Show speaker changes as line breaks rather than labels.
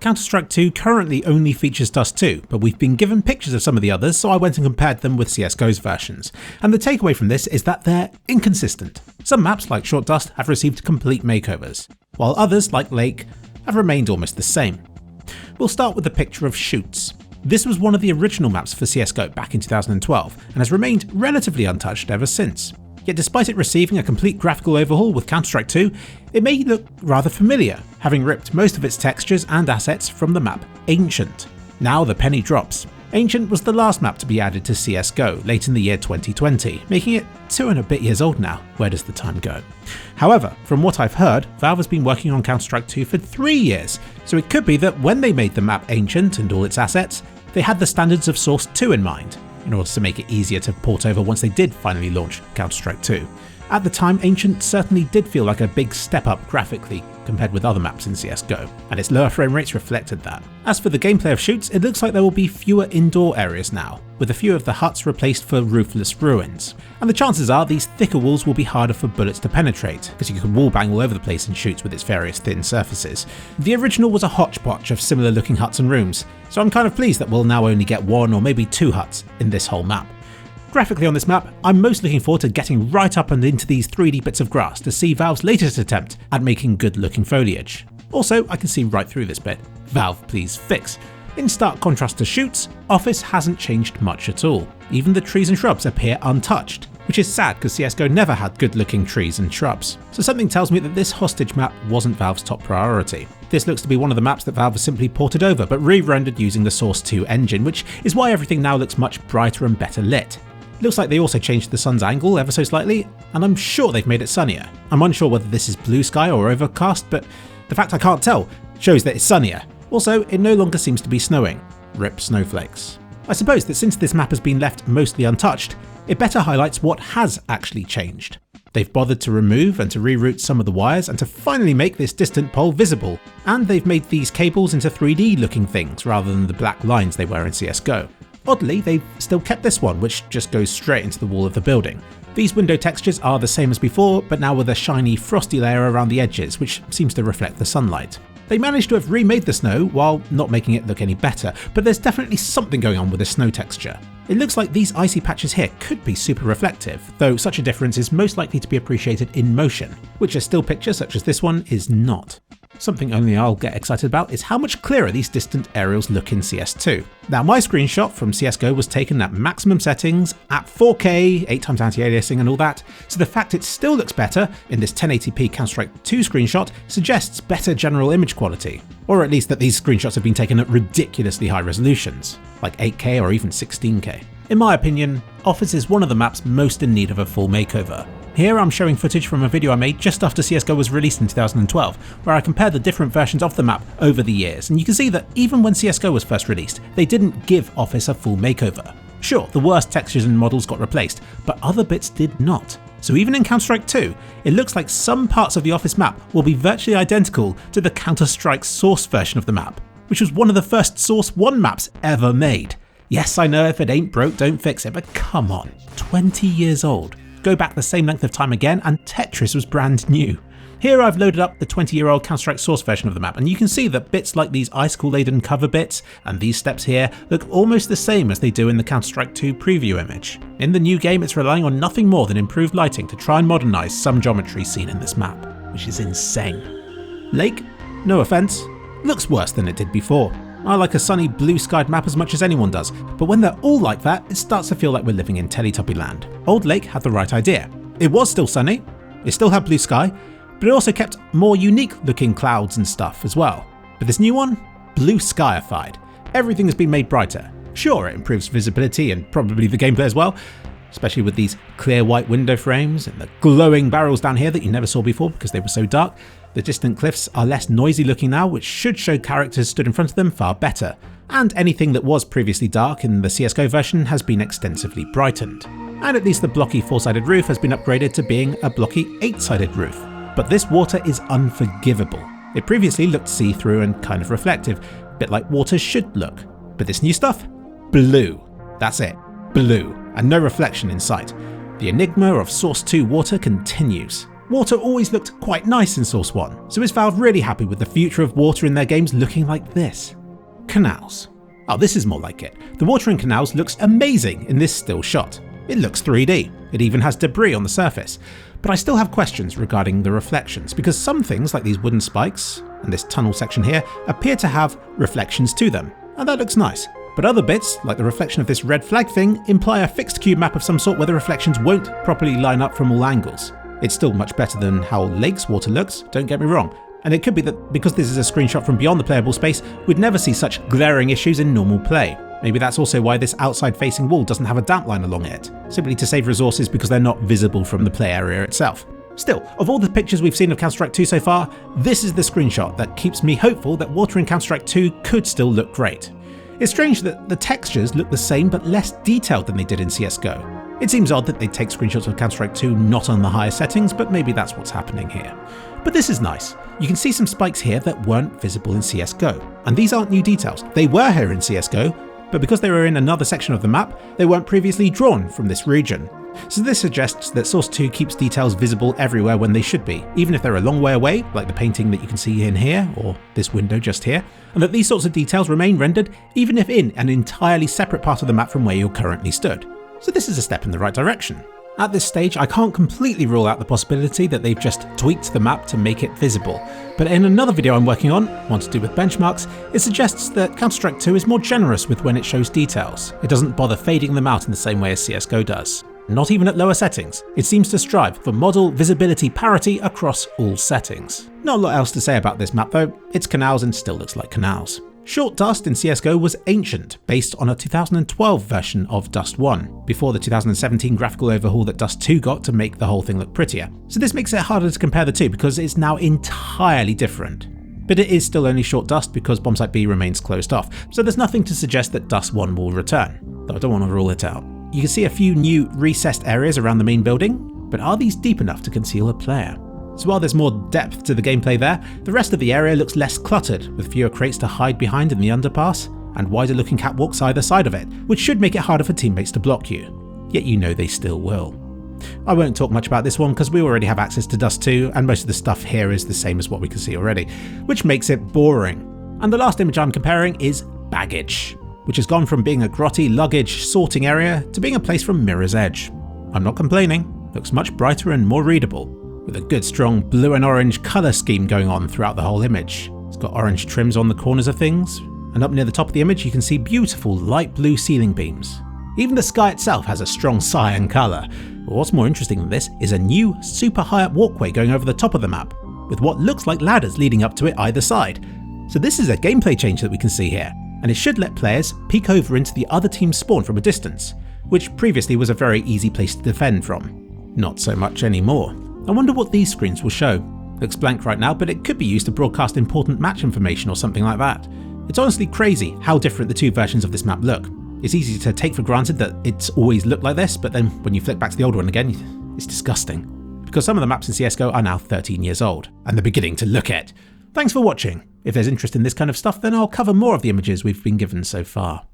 Counter-Strike 2 currently only features Dust 2, but we've been given pictures of some of the others, so I went and compared them with CSGO's versions. And the takeaway from this is that they're inconsistent. Some maps, like Short Dust, have received complete makeovers, while others, like Lake, have remained almost the same. We'll start with the picture of Shoots. This was one of the original maps for CSGO back in 2012, and has remained relatively untouched ever since. Yet despite it receiving a complete graphical overhaul with Counter-Strike 2, it may look rather familiar, having ripped most of its textures and assets from the map Ancient. Now the penny drops. Ancient was the last map to be added to CSGO late in the year 2020, making it 2 and a bit years old now. Where does the time go? However, from what I've heard, Valve has been working on Counter-Strike 2 for 3 years, so it could be that when they made the map Ancient and all its assets, they had the standards of Source 2 in mind, in order to make it easier to port over once they did finally launch Counter-Strike 2. At the time, Ancient certainly did feel like a big step up graphically compared with other maps in CSGO, and its lower frame rates reflected that. As for the gameplay of Shoots, it looks like there will be fewer indoor areas now, with a few of the huts replaced for roofless ruins. And the chances are these thicker walls will be harder for bullets to penetrate, because you can wallbang all over the place in Shoots with its various thin surfaces. The original was a hodgepodge of similar looking huts and rooms, so I'm kind of pleased that we'll now only get 1 or maybe 2 huts in this whole map. Graphically on this map, I'm most looking forward to getting right up and into these 3D bits of grass to see Valve's latest attempt at making good looking foliage. Also, I can see right through this bit. Valve, please fix. In stark contrast to Shoots, Office hasn't changed much at all. Even the trees and shrubs appear untouched, which is sad because CSGO never had good looking trees and shrubs. So something tells me that this hostage map wasn't Valve's top priority. This looks to be one of the maps that Valve has simply ported over but re-rendered using the Source 2 engine, which is why everything now looks much brighter and better lit. Looks like they also changed the sun's angle ever so slightly, and I'm sure they've made it sunnier. I'm unsure whether this is blue sky or overcast, but the fact I can't tell shows that it's sunnier. Also, it no longer seems to be snowing. Rip snowflakes. I suppose that since this map has been left mostly untouched, it better highlights what has actually changed. They've bothered to remove and to reroute some of the wires and to finally make this distant pole visible, and they've made these cables into 3D looking things rather than the black lines they were in CSGO. Oddly, they've still kept this one, which just goes straight into the wall of the building. These window textures are the same as before, but now with a shiny frosty layer around the edges, which seems to reflect the sunlight. They managed to have remade the snow while not making it look any better, but there's definitely something going on with the snow texture. It looks like these icy patches here could be super reflective, though such a difference is most likely to be appreciated in motion, which a still picture such as this one is not. Something only I'll get excited about is how much clearer these distant aerials look in CS2. Now my screenshot from CSGO was taken at maximum settings, at 4K, 8x anti-aliasing and all that, so the fact it still looks better in this 1080p Counter-Strike 2 screenshot suggests better general image quality. Or at least that these screenshots have been taken at ridiculously high resolutions, like 8K or even 16K. In my opinion, Office is one of the maps most in need of a full makeover. Here I'm showing footage from a video I made just after CSGO was released in 2012, where I compared the different versions of the map over the years, and you can see that even when CSGO was first released, they didn't give Office a full makeover. Sure, the worst textures and models got replaced, but other bits did not. So even in Counter-Strike 2, it looks like some parts of the Office map will be virtually identical to the Counter-Strike Source version of the map, which was one of the first Source 1 maps ever made. Yes, I know if it ain't broke, don't fix it, but come on, 20 years old. Go back the same length of time again and Tetris was brand new. Here I've loaded up the 20-year-old Counter-Strike Source version of the map, and you can see that bits like these icicle-laden cover bits and these steps here look almost the same as they do in the Counter-Strike 2 preview image. In the new game, it's relying on nothing more than improved lighting to try and modernise some geometry seen in this map, which is insane. Lake, no offence, looks worse than it did before. I like a sunny blue-skied map as much as anyone does, but when they're all like that, it starts to feel like we're living in Teletubby land. Old Lake had the right idea. It was still sunny, it still had blue sky, but it also kept more unique looking clouds and stuff as well. But this new one? Blue skyified. Everything has been made brighter. Sure, it improves visibility and probably the gameplay as well, especially with these clear white window frames and the glowing barrels down here that you never saw before because they were so dark. The distant cliffs are less noisy looking now, which should show characters stood in front of them far better. And anything that was previously dark in the CSGO version has been extensively brightened. And at least the blocky 4-sided roof has been upgraded to being a blocky 8-sided roof. But this water is unforgivable. It previously looked see-through and kind of reflective, a bit like water should look. But this new stuff? Blue. That's it. Blue. And no reflection in sight. The enigma of Source 2 water continues. Water always looked quite nice in Source 1, so is Valve really happy with the future of water in their games looking like this? Canals. Oh, this is more like it. The water in Canals looks amazing in this still shot. It looks 3D. It even has debris on the surface. But I still have questions regarding the reflections, because some things like these wooden spikes and this tunnel section here appear to have reflections to them, and that looks nice. But other bits, like the reflection of this red flag thing, imply a fixed cube map of some sort where the reflections won't properly line up from all angles. It's still much better than how Lake's water looks, don't get me wrong, and it could be that because this is a screenshot from beyond the playable space, we'd never see such glaring issues in normal play. Maybe that's also why this outside-facing wall doesn't have a damp line along it, simply to save resources because they're not visible from the play area itself. Still, of all the pictures we've seen of Counter-Strike 2 so far, this is the screenshot that keeps me hopeful that water in Counter-Strike 2 could still look great. It's strange that the textures look the same but less detailed than they did in CSGO. It seems odd that they take screenshots of Counter-Strike 2 not on the higher settings, but maybe that's what's happening here. But this is nice. You can see some spikes here that weren't visible in CSGO. And these aren't new details. They were here in CSGO, but because they were in another section of the map, they weren't previously drawn from this region. So this suggests that Source 2 keeps details visible everywhere when they should be, even if they're a long way away, like the painting that you can see in here, or this window just here, and that these sorts of details remain rendered even if in an entirely separate part of the map from where you're currently stood. So this is a step in the right direction. At this stage, I can't completely rule out the possibility that they've just tweaked the map to make it visible, but in another video I'm working on, one to do with benchmarks, it suggests that Counter-Strike 2 is more generous with when it shows details. It doesn't bother fading them out in the same way as CSGO does. Not even at lower settings. It seems to strive for model visibility parity across all settings. Not a lot else to say about this map though, it's Canals and still looks like Canals. Short Dust in CSGO was ancient, based on a 2012 version of Dust 1, before the 2017 graphical overhaul that Dust 2 got to make the whole thing look prettier. So this makes it harder to compare the two because it's now entirely different. But it is still only Short Dust because Bombsite B remains closed off, so there's nothing to suggest that Dust 1 will return, though I don't want to rule it out. You can see a few new recessed areas around the main building, but are these deep enough to conceal a player? So while there's more depth to the gameplay there, the rest of the area looks less cluttered, with fewer crates to hide behind in the underpass, and wider looking catwalks either side of it, which should make it harder for teammates to block you. Yet you know they still will. I won't talk much about this one because we already have access to Dust 2, and most of the stuff here is the same as what we can see already, which makes it boring. And the last image I'm comparing is Baggage, which has gone from being a grotty luggage sorting area to being a place from Mirror's Edge. I'm not complaining, looks much brighter and more readable, with a good strong blue and orange colour scheme going on throughout the whole image. It's got orange trims on the corners of things, and up near the top of the image you can see beautiful light blue ceiling beams. Even the sky itself has a strong cyan colour. But what's more interesting than this is a new super high up walkway going over the top of the map, with what looks like ladders leading up to it either side. So this is a gameplay change that we can see here, and it should let players peek over into the other team's spawn from a distance, which previously was a very easy place to defend from. Not so much anymore. I wonder what these screens will show. Looks blank right now, but it could be used to broadcast important match information or something like that. It's honestly crazy how different the two versions of this map look. It's easy to take for granted that it's always looked like this, but then when you flip back to the old one again, it's disgusting. Because some of the maps in CSGO are now 13 years old, and they're beginning to look it. Thanks for watching. If there's interest in this kind of stuff, then I'll cover more of the images we've been given so far.